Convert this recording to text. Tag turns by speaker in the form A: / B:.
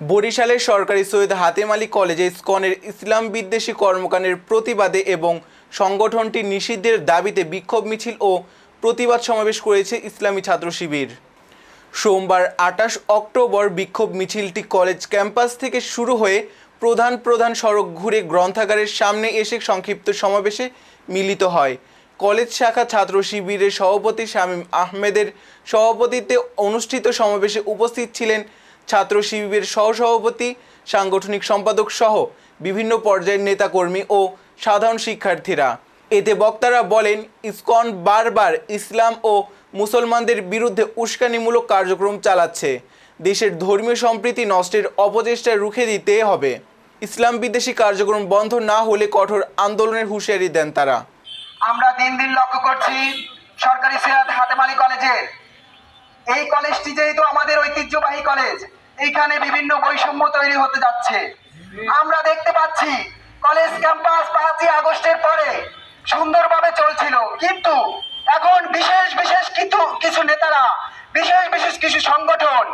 A: বরিশালের সরকারি সৈয়দ হাতেম আলী কলেজে ইসকনের ইসলাম বিদ্বেষী কর্মকাণ্ডের প্রতিবাদে এবং সংগঠনটি নিষিদ্ধের দাবিতে বিক্ষোভ মিছিল ও প্রতিবাদ সমাবেশ করেছে ইসলামী ছাত্র শিবির। সোমবার ২৮ অক্টোবর বিক্ষোভ মিছিলটি কলেজ ক্যাম্পাস থেকে শুরু হয়ে প্রধান সড়ক ঘুরে গ্রন্থাগারের সামনে এসে সংক্ষিপ্ত সমাবেশে মিলিত হয়। কলেজ শাখা ছাত্র শিবিরের সভাপতি শামীম আহমেদের সভাপতিত্বে অনুষ্ঠিত সমাবেশে উপস্থিত ছিলেন ছাত্র শিবিরের সহসভাপতি, সাংগঠনিক সম্পাদক সহ বিভিন্ন পর্যায়ের নেতাকর্মী ও সাধারণ শিক্ষার্থীরা। এতে বক্তারা বলেন, ইসকন বারবার ইসলাম ও মুসলমানদের বিরুদ্ধে উস্কানিমূলক কার্যক্রম চালাচ্ছে। দেশের ধর্মীয় সম্প্রীতি নষ্টের অপচেষ্টা রুখে দিতে হবে। ইসলাম বিদ্বেষী কার্যক্রম বন্ধ না হলে কঠোর আন্দোলনের হুঁশিয়ারি দেন তারা।
B: আমরা দিন দিন লক্ষ্য করছি সরকারি সৈয়দ হাতেম আলী কলেজের এই কলেজটি যেহেতু আমাদের ঐতিহ্যবাহী কলেজ, এইখানে বিভিন্ন বৈষম্য তৈরি হতে যাচ্ছে। আমরা দেখতে পাচ্ছি কলেজ ক্যাম্পাস ৫ই আগস্টের পরে সুন্দরভাবে চলছিল, কিন্তু এখন বিশেষ কিছু নেতারা, বিশেষ কিছু সংগঠন